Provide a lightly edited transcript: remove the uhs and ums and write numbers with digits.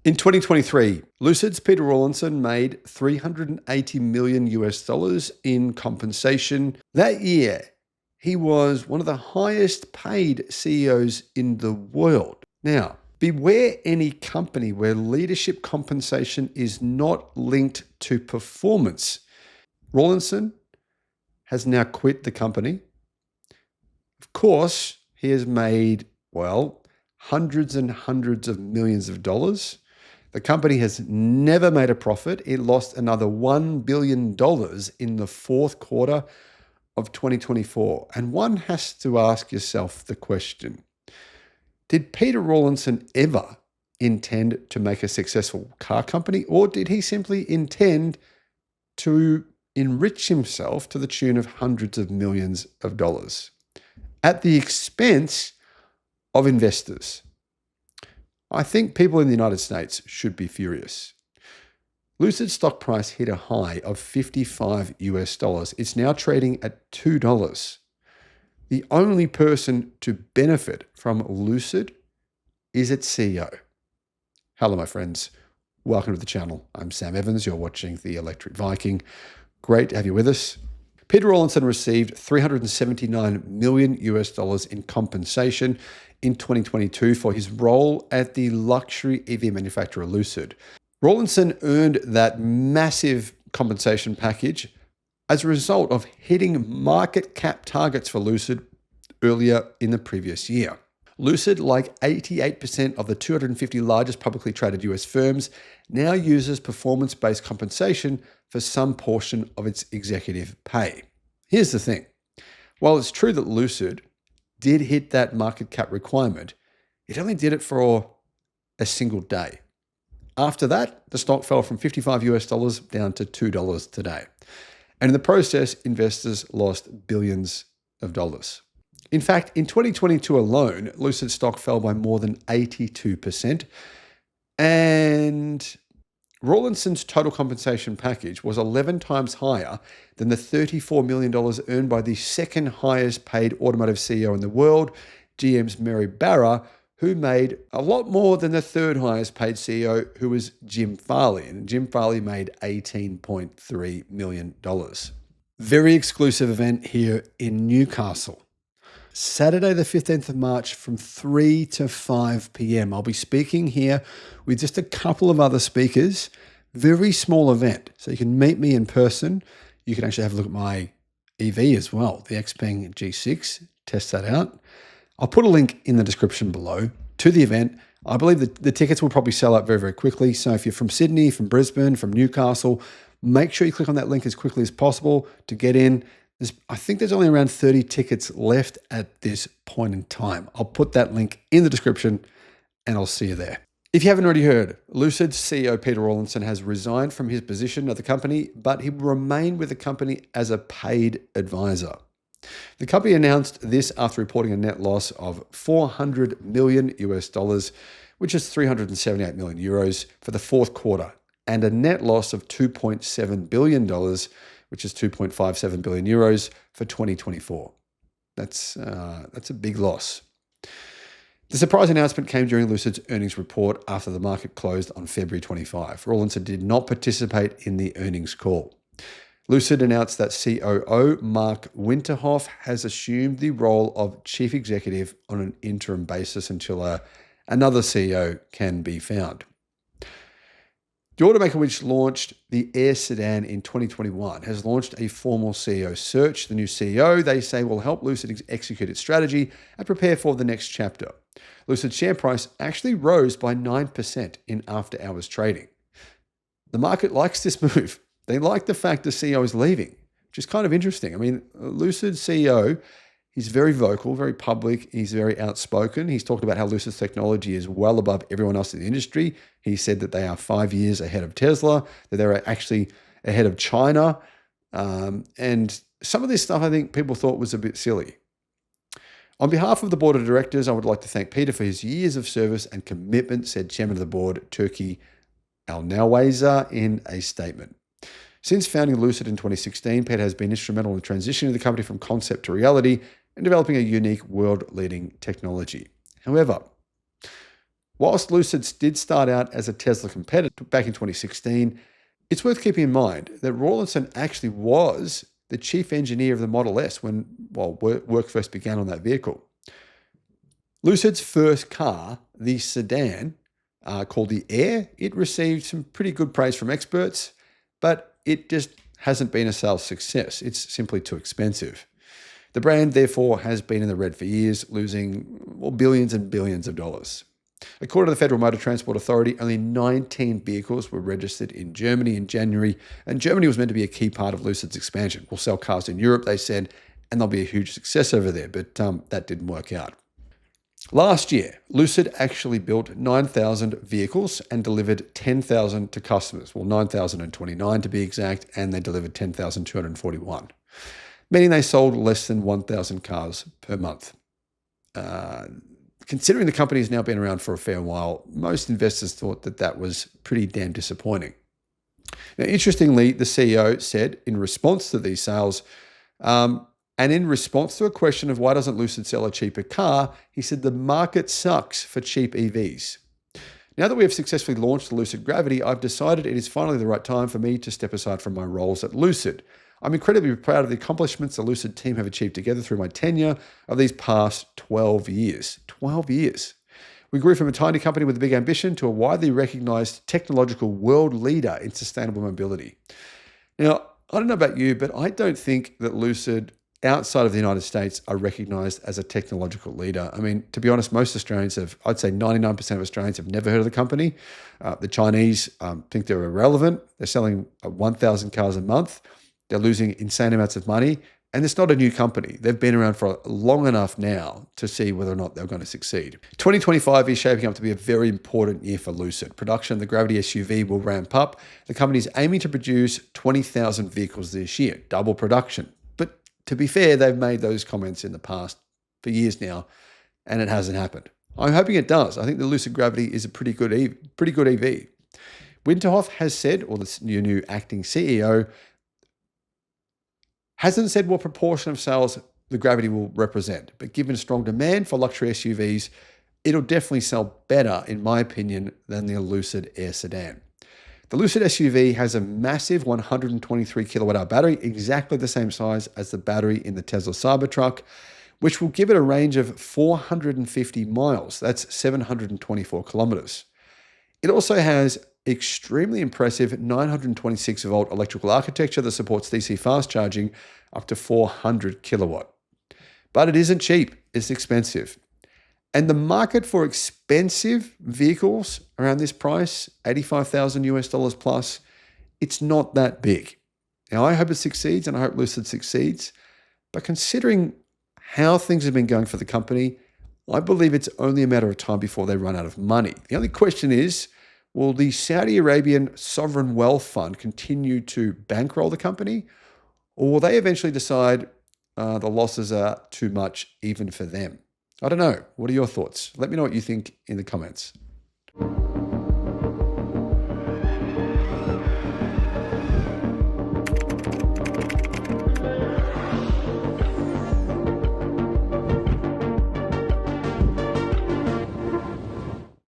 In 2023, Lucid's Peter Rawlinson made $380 million in compensation. That year, he was one of the highest paid CEOs in the world. Now, beware any company where leadership compensation is not linked to performance. Rawlinson has now quit the company. Of course, he has made, hundreds and hundreds of millions of dollars. The company has never made a profit. It lost another $1 billion in the fourth quarter of 2024. And one has to ask yourself the question, did Peter Rawlinson ever intend to make a successful car company, or did he simply intend to enrich himself to the tune of hundreds of millions of dollars at the expense of investors? I think people in the United States should be furious. Lucid's stock price hit a high of $55. It's now trading at $2. The only person to benefit from Lucid is its CEO. Hello, my friends. Welcome to the channel. I'm Sam Evans. You're watching the Electric Viking. Great to have you with us. Peter Rawlinson received $379 million in compensation in 2022 for his role at the luxury EV manufacturer Lucid. Rawlinson earned that massive compensation package as a result of hitting market cap targets for Lucid earlier in the previous year. Lucid, like 88% of the 250 largest publicly traded US firms, now uses performance-based compensation for some portion of its executive pay. Here's the thing. While it's true that Lucid did hit that market cap requirement, it only did it for a single day. After that, the stock fell from $55 down to $2 today. And in the process, investors lost billions of dollars. In fact, in 2022 alone, Lucid stock fell by more than 82%. And Rawlinson's total compensation package was 11 times higher than the $34 million earned by the second highest paid automotive CEO in the world, GM's Mary Barra, who made a lot more than the third highest paid CEO, who was Jim Farley. And Jim Farley made $18.3 million. Very exclusive event here in Newcastle. Saturday, the 15th of March from 3 to 5 p.m. I'll be speaking here with just a couple of other speakers. Very small event. So you can meet me in person. You can actually have a look at my EV as well, the Xpeng G6. Test that out. I'll put a link in the description below to the event. I believe that the tickets will probably sell out very, very quickly. So if you're from Sydney, from Brisbane, from Newcastle, make sure you click on that link as quickly as possible to get in. I think there's only around 30 tickets left at this point in time. I'll put that link in the description and I'll see you there. If you haven't already heard, Lucid's CEO Peter Rawlinson has resigned from his position at the company, but he will remain with the company as a paid advisor. The company announced this after reporting a net loss of $400 million, which is 378 million euros for the fourth quarter, and a net loss of $2.7 billion, which is 2.57 billion euros for 2024. That's a big loss. The surprise announcement came during Lucid's earnings report after the market closed on February 25. Rawlinson did not participate in the earnings call. Lucid announced that COO Mark Winterhoff has assumed the role of chief executive on an interim basis until another CEO can be found. The automaker, which launched the Air sedan in 2021, has launched a formal CEO search. The new CEO, they say, will help Lucid execute its strategy and prepare for the next chapter. Lucid's share price actually rose by 9% in after-hours trading. The market likes this move. They like the fact the CEO is leaving, which is kind of interesting. I mean, Lucid's CEO, he's very vocal, very public. He's very outspoken. He's talked about how Lucid's technology is well above everyone else in the industry. He said that they are 5 years ahead of Tesla, that they're actually ahead of China. And some of this stuff I think people thought was a bit silly. On behalf of the board of directors, I would like to thank Peter for his years of service and commitment, said chairman of the board, Turki Alnaweza, in a statement. Since founding Lucid in 2016, Peter has been instrumental in transitioning the company from concept to reality and developing a unique world-leading technology. However, Whilst Lucid did start out as a Tesla competitor back in 2016, it's worth keeping in mind that Rawlinson actually was the chief engineer of the Model S when work first began on that vehicle. Lucid's first car, the sedan, called the Air, it received some pretty good praise from experts, but it just hasn't been a sales success. It's simply too expensive. The brand, therefore, has been in the red for years, losing billions and billions of dollars. According to the Federal Motor Transport Authority, only 19 vehicles were registered in Germany in January, and Germany was meant to be a key part of Lucid's expansion. We'll sell cars in Europe, they said, and they'll be a huge success over there, but that didn't work out. Last year, Lucid actually built 9,000 vehicles and delivered 10,000 to customers. Well, 9,029 to be exact, and they delivered 10,241, meaning they sold less than 1,000 cars per month. Considering the company has now been around for a fair while, most investors thought that that was pretty damn disappointing. Now, interestingly, the CEO said in response to these sales, and in response to a question of why doesn't Lucid sell a cheaper car, he said the market sucks for cheap EVs. Now that we have successfully launched the Lucid Gravity, I've decided it is finally the right time for me to step aside from my roles at Lucid. I'm incredibly proud of the accomplishments the Lucid team have achieved together through my tenure of these past 12 years. 12 years. We grew from a tiny company with a big ambition to a widely recognized technological world leader in sustainable mobility. Now, I don't know about you, but I don't think that Lucid outside of the United States are recognized as a technological leader. I mean, to be honest, most Australians have, I'd say 99% of Australians have never heard of the company. The Chinese think they're irrelevant. They're selling 1,000 cars a month. They're losing insane amounts of money. And it's not a new company. They've been around for long enough now to see whether or not they're going to succeed. 2025 is shaping up to be a very important year for Lucid. Production of the Gravity SUV will ramp up. The company is aiming to produce 20,000 vehicles this year, double production. But to be fair, they've made those comments in the past for years now, and it hasn't happened. I'm hoping it does. I think the Lucid Gravity is a pretty good EV. Winterhoff has said, or the new acting CEO, hasn't said what proportion of sales the Gravity will represent, but given strong demand for luxury SUVs, it'll definitely sell better, in my opinion, than the Lucid Air sedan. The Lucid SUV has a massive 123 kilowatt hour battery, exactly the same size as the battery in the Tesla Cybertruck, which will give it a range of 450 miles. That's 724 kilometers. It also has extremely impressive 926 volt electrical architecture that supports DC fast charging up to 400 kilowatt. But it isn't cheap, it's expensive. And the market for expensive vehicles around this price, $85,000 plus, it's not that big. Now, I hope it succeeds and I hope Lucid succeeds. But considering how things have been going for the company, I believe it's only a matter of time before they run out of money. The only question is, will the Saudi Arabian Sovereign Wealth Fund continue to bankroll the company? Or will they eventually decide the losses are too much even for them? I don't know. What are your thoughts? Let me know what you think in the comments.